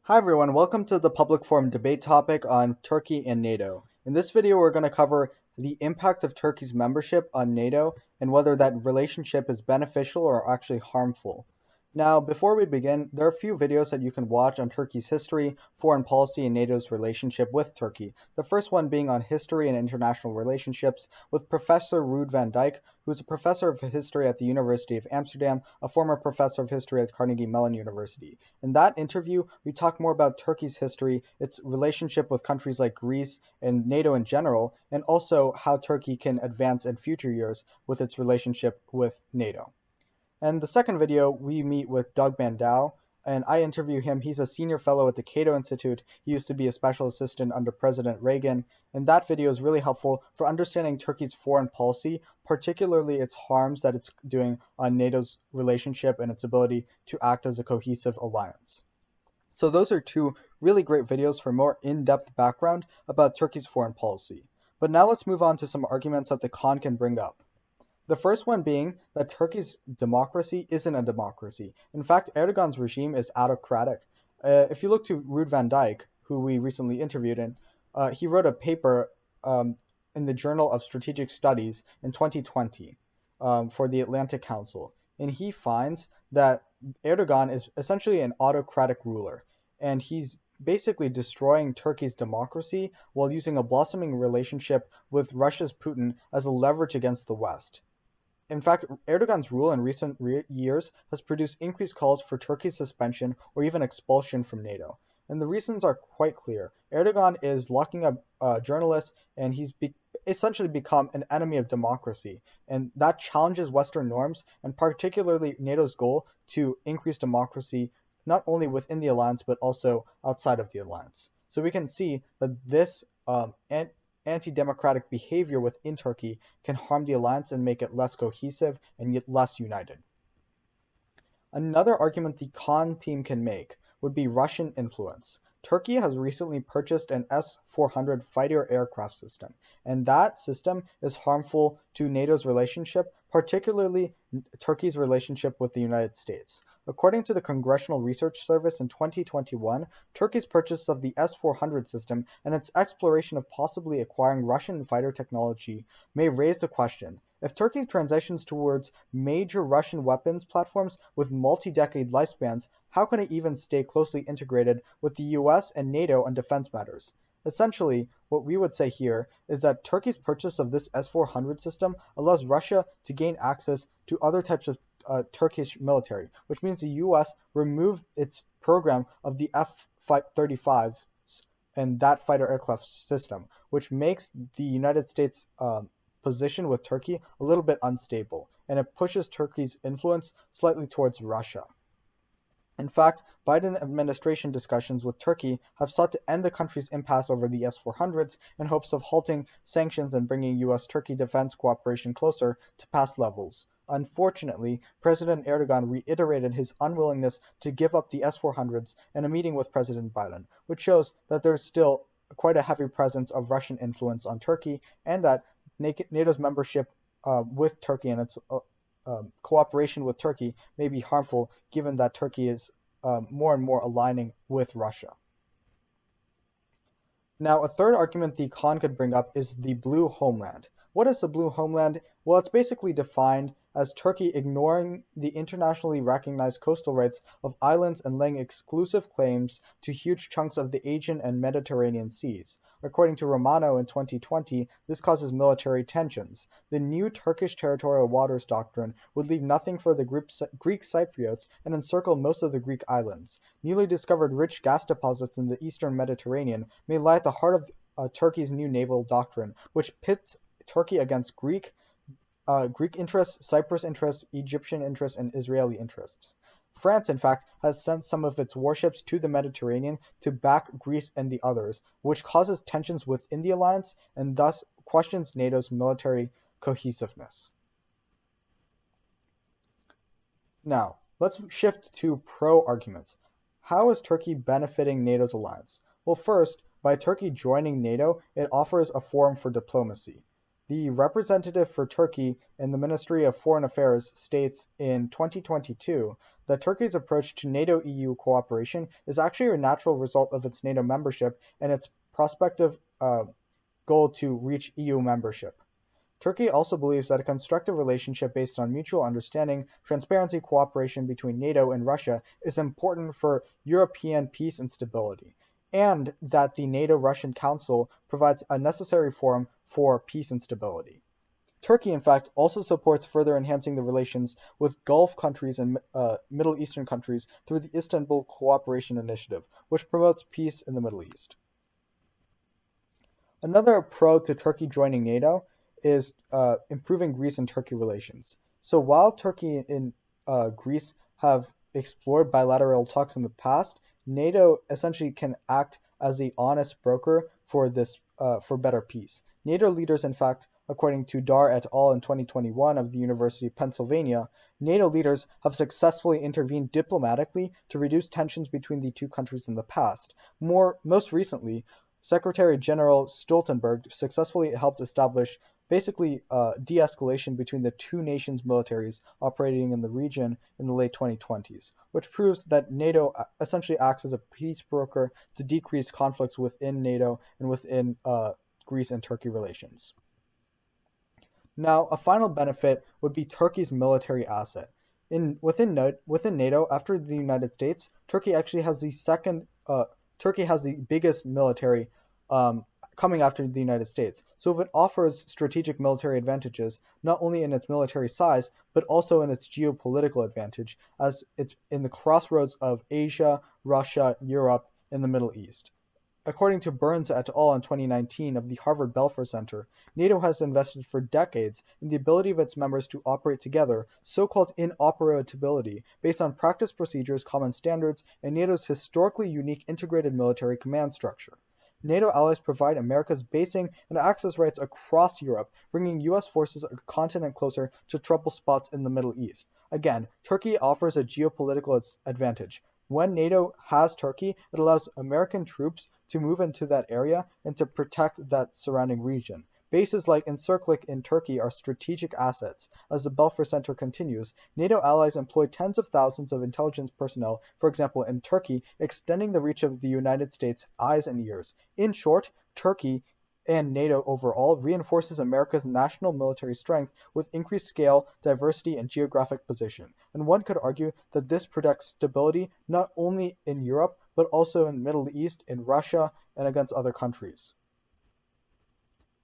Hi everyone, welcome to the public forum debate topic on Turkey and NATO. In this video, we're going to cover the impact of Turkey's membership on NATO and whether that relationship is beneficial or actually harmful. Now, before we begin, there are a few videos that you can watch on Turkey's history, foreign policy, and NATO's relationship with Turkey. The first one being on history and international relationships with Professor Ruud van Dijk, who's a professor of history at the University of Amsterdam, a former professor of history at Carnegie Mellon University. In that interview, we talk more about Turkey's history, its relationship with countries like Greece and NATO in general, and also how Turkey can advance in future years with its relationship with NATO. And the second video, we meet with Doug Bandow, and I interview him. He's a senior fellow at the Cato Institute. He used to be a special assistant under President Reagan, and that video is really helpful for understanding Turkey's foreign policy, particularly its harms that it's doing on NATO's relationship and its ability to act as a cohesive alliance. So those are two really great videos for more in-depth background about Turkey's foreign policy. But now let's move on to some arguments that the Khan can bring up. The first one being that Turkey's democracy isn't a democracy. In fact, Erdogan's regime is autocratic. If you look to Ruud van Dijk, who we recently interviewed, he wrote a paper in the Journal of Strategic Studies in 2020 for the Atlantic Council. And he finds that Erdogan is essentially an autocratic ruler, and he's basically destroying Turkey's democracy while using a blossoming relationship with Russia's Putin as a leverage against the West. In fact, Erdogan's rule in recent years has produced increased calls for Turkey's suspension or even expulsion from NATO. And the reasons are quite clear. Erdogan is locking up journalists, and he's essentially become an enemy of democracy. And that challenges Western norms, and particularly NATO's goal to increase democracy not only within the alliance, but also outside of the alliance. So we can see that this anti-democratic behavior within Turkey can harm the alliance and make it less cohesive and yet less united. Another argument the Khan team can make would be Russian influence. Turkey has recently purchased an S-400 fighter aircraft system, and that system is harmful to NATO's relationship, particularly Turkey's relationship with the United States. According to the Congressional Research Service in 2021, Turkey's purchase of the S-400 system and its exploration of possibly acquiring Russian fighter technology may raise the question: if Turkey transitions towards major Russian weapons platforms with multi-decade lifespans, how can it even stay closely integrated with the US and NATO on defense matters? Essentially, what we would say here is that Turkey's purchase of this S-400 system allows Russia to gain access to other types of Turkish military, which means the US removed its program of the F-35s and that fighter aircraft system, which makes the United States position with Turkey a little bit unstable, and it pushes Turkey's influence slightly towards Russia. In fact, Biden administration discussions with Turkey have sought to end the country's impasse over the S-400s in hopes of halting sanctions and bringing US-Turkey defense cooperation closer to past levels. Unfortunately, President Erdogan reiterated his unwillingness to give up the S-400s in a meeting with President Biden, which shows that there's still quite a heavy presence of Russian influence on Turkey, and that NATO's membership with Turkey and its cooperation with Turkey may be harmful, given that Turkey is more and more aligning with Russia. Now, a third argument the Khan could bring up is the blue homeland. What is the blue homeland? Well, it's basically defined as Turkey ignoring the internationally recognized coastal rights of islands and laying exclusive claims to huge chunks of the Aegean and Mediterranean seas. According to Romano in 2020, this causes military tensions. The new Turkish territorial waters doctrine would leave nothing for the Greek Cypriots and encircle most of the Greek islands. Newly discovered rich gas deposits in the eastern Mediterranean may lie at the heart of Turkey's new naval doctrine, which pits Turkey against Greek interests, Cyprus interests, Egyptian interests, and Israeli interests. France, in fact, has sent some of its warships to the Mediterranean to back Greece and the others, which causes tensions within the alliance and thus questions NATO's military cohesiveness. Now, let's shift to pro-arguments. How is Turkey benefiting NATO's alliance? Well, first, by Turkey joining NATO, it offers a forum for diplomacy. The representative for Turkey in the Ministry of Foreign Affairs states in 2022 that Turkey's approach to NATO-EU cooperation is actually a natural result of its NATO membership and its prospective goal to reach EU membership. Turkey also believes that a constructive relationship based on mutual understanding, transparency, cooperation between NATO and Russia is important for European peace and stability, and that the NATO-Russian Council provides a necessary forum for peace and stability. Turkey, in fact, also supports further enhancing the relations with Gulf countries and Middle Eastern countries through the Istanbul Cooperation Initiative, which promotes peace in the Middle East. Another pro to Turkey joining NATO is improving Greece and Turkey relations. So while Turkey and Greece have explored bilateral talks in the past, NATO essentially can act as the honest broker for this for better peace. NATO leaders, in fact, according to Dar et al. In 2021 of the University of Pennsylvania, NATO leaders have successfully intervened diplomatically to reduce tensions between the two countries in the past. Most recently, Secretary General Stoltenberg successfully helped establish basically de-escalation between the two nations' militaries operating in the region in the late 2020s, which proves that NATO essentially acts as a peace broker to decrease conflicts within NATO and within Greece and Turkey relations. Now, a final benefit would be Turkey's military asset. Within NATO, after the United States, Turkey actually has Turkey has the biggest military coming after the United States. So if it offers strategic military advantages, not only in its military size, but also in its geopolitical advantage, as it's in the crossroads of Asia, Russia, Europe, and the Middle East. According to Burns et al. In 2019 of the Harvard Belfer Center, NATO has invested for decades in the ability of its members to operate together, so-called interoperability, based on practice procedures, common standards, and NATO's historically unique integrated military command structure. NATO allies provide America's basing and access rights across Europe, bringing U.S. forces a continent closer to trouble spots in the Middle East. Again, Turkey offers a geopolitical advantage. When NATO has Turkey, it allows American troops to move into that area and to protect that surrounding region. Bases like Incirlik in Turkey are strategic assets. As the Belfer Center continues, NATO allies employ tens of thousands of intelligence personnel, for example in Turkey, extending the reach of the United States' eyes and ears. In short, Turkey and NATO overall reinforces America's national military strength with increased scale, diversity, and geographic position. And one could argue that this protects stability not only in Europe, but also in the Middle East, in Russia, and against other countries.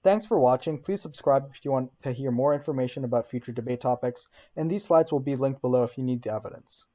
Thanks for watching. Please subscribe if you want to hear more information about future debate topics, and these slides will be linked below if you need the evidence.